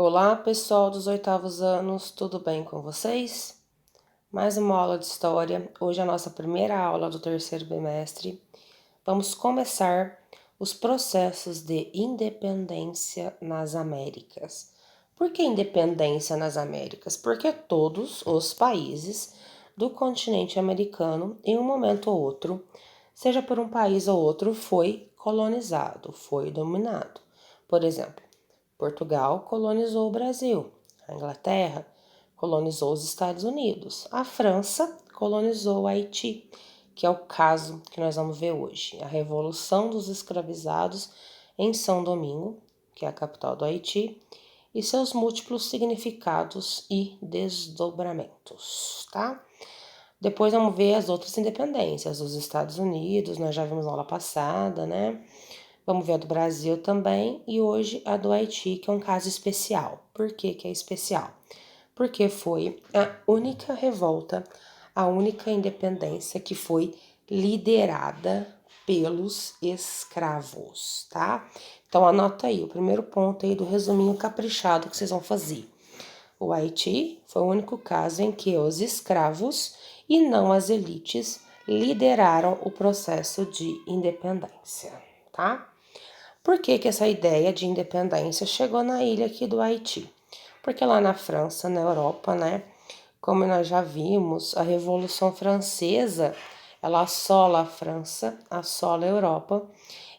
Olá, pessoal dos 8º anos, tudo bem com vocês? Mais uma aula de história. Hoje é a nossa primeira aula do terceiro bimestre. Vamos começar os processos de independência nas Américas. Por que independência nas Américas? Porque todos os países do continente americano, em um momento ou outro, seja por um país ou outro, foi colonizado, foi dominado. Por exemplo, Portugal colonizou o Brasil, a Inglaterra colonizou os Estados Unidos, a França colonizou o Haiti, que é o caso que nós vamos ver hoje, a Revolução dos Escravizados em São Domingo, que é a capital do Haiti, e seus múltiplos significados e desdobramentos, tá? Depois vamos ver as outras independências dos Estados Unidos, nós já vimos na aula passada, né? Vamos ver a do Brasil também e hoje a do Haiti, que é um caso especial. Por que é especial? Porque foi a única revolta, a única independência que foi liderada pelos escravos, tá? Então anota aí o primeiro ponto aí do resuminho caprichado que vocês vão fazer. O Haiti foi o único caso em que os escravos e não as elites lideraram o processo de independência, tá? Por que essa ideia de independência chegou na ilha aqui do Haiti? Porque lá na França, na Europa, né, como nós já vimos, a Revolução Francesa, ela assola a França, assola a Europa,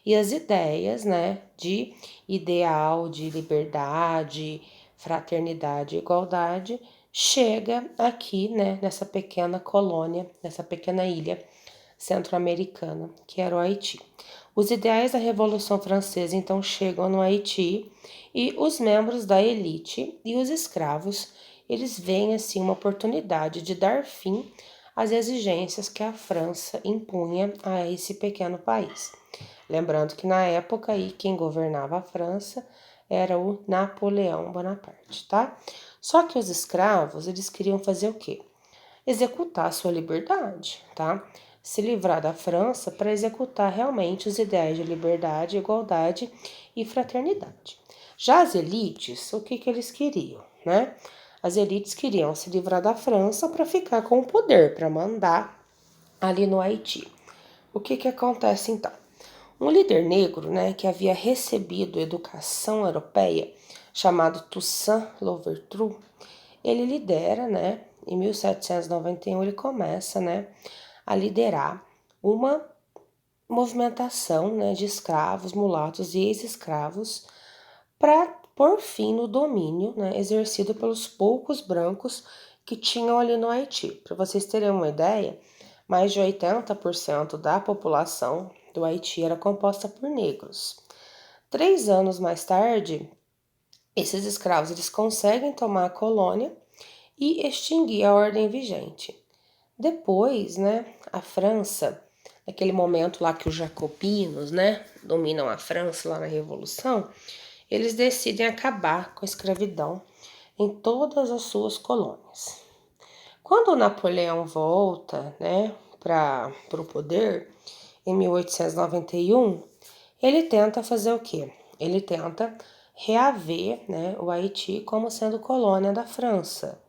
e as ideias, né, de ideal, de liberdade, fraternidade e igualdade, chega aqui, né, nessa pequena colônia, nessa pequena ilha centro-americana, que era o Haiti. Os ideais da Revolução Francesa então chegam no Haiti e os membros da elite e os escravos, eles veem assim uma oportunidade de dar fim às exigências que a França impunha a esse pequeno país. Lembrando que na época aí quem governava a França era o Napoleão Bonaparte, tá? Só que os escravos, eles queriam fazer o quê? Executar a sua liberdade, tá? Se livrar da França para executar realmente os ideais de liberdade, igualdade e fraternidade. Já as elites, o que eles queriam, né? As elites queriam se livrar da França para ficar com o poder, para mandar ali no Haiti. O que acontece então? Um líder negro, né, que havia recebido educação europeia, chamado Toussaint Louverture, ele lidera, né, em 1791 ele começa, né, a liderar uma movimentação, né, de escravos, mulatos e ex-escravos para pôr fim no domínio, né, exercido pelos poucos brancos que tinham ali no Haiti. Para vocês terem uma ideia, mais de 80% da população do Haiti era composta por negros. 3 anos mais tarde, esses escravos eles conseguem tomar a colônia e extinguir a ordem vigente. Depois, né, a França, naquele momento lá que os jacobinos, né, dominam a França lá na Revolução, eles decidem acabar com a escravidão em todas as suas colônias. Quando o Napoleão volta, né, para o poder, em 1891, ele tenta fazer o quê? Ele tenta reaver, né, o Haiti como sendo colônia da França,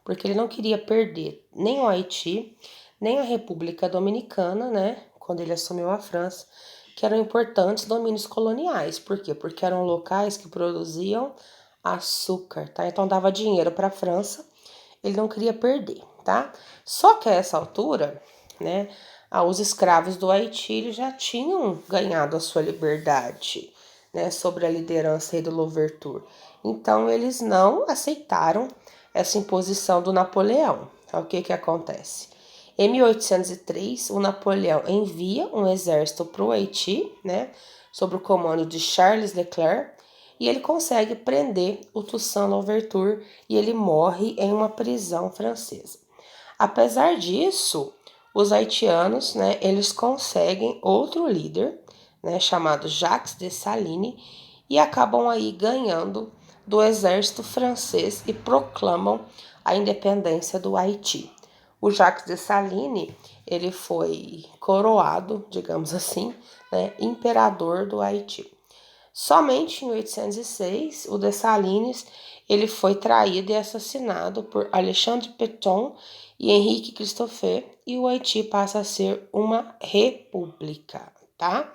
porque ele não queria perder nem o Haiti, nem a República Dominicana, né, quando ele assumiu a França, que eram importantes domínios coloniais. Por quê? Porque eram locais que produziam açúcar, tá? Então dava dinheiro para a França, ele não queria perder, tá? Só que a essa altura, né, os escravos do Haiti eles já tinham ganhado a sua liberdade, né, sobre a liderança aí do Louverture. Então eles não aceitaram essa imposição do Napoleão. O que acontece? Em 1803, o Napoleão envia um exército para o Haiti, né, sob o comando de Charles Leclerc, e ele consegue prender o Toussaint Louverture e ele morre em uma prisão francesa. Apesar disso, os haitianos, né, eles conseguem outro líder, né, chamado Jacques Dessalines, e acabam aí ganhando do exército francês e proclamam a independência do Haiti. O Jacques Dessalines, ele foi coroado, digamos assim, né, imperador do Haiti. Somente em 806, o Dessalines ele foi traído e assassinado por Alexandre Pétion e Henrique Christophe, e o Haiti passa a ser uma república, tá?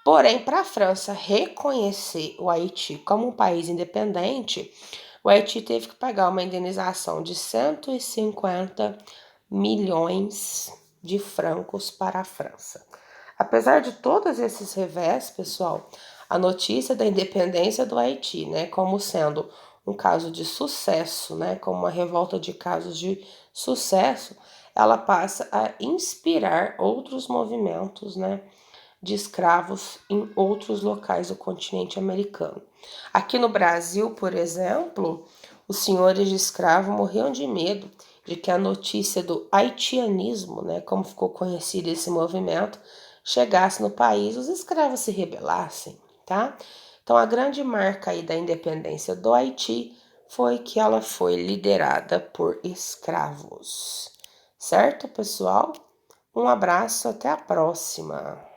Porém, para a França reconhecer o Haiti como um país independente, o Haiti teve que pagar uma indenização de 150 milhões de francos para a França. Apesar de todos esses revés, pessoal, a notícia da independência do Haiti, né, como sendo um caso de sucesso, né, como uma revolta de casos de sucesso, ela passa a inspirar outros movimentos, né, de escravos em outros locais do continente americano. Aqui no Brasil, por exemplo, os senhores de escravo morriam de medo de que a notícia do haitianismo, né, como ficou conhecido esse movimento, chegasse no país, os escravos se rebelassem, tá? Então a grande marca aí da independência do Haiti foi que ela foi liderada por escravos. Certo, pessoal? Um abraço, até a próxima.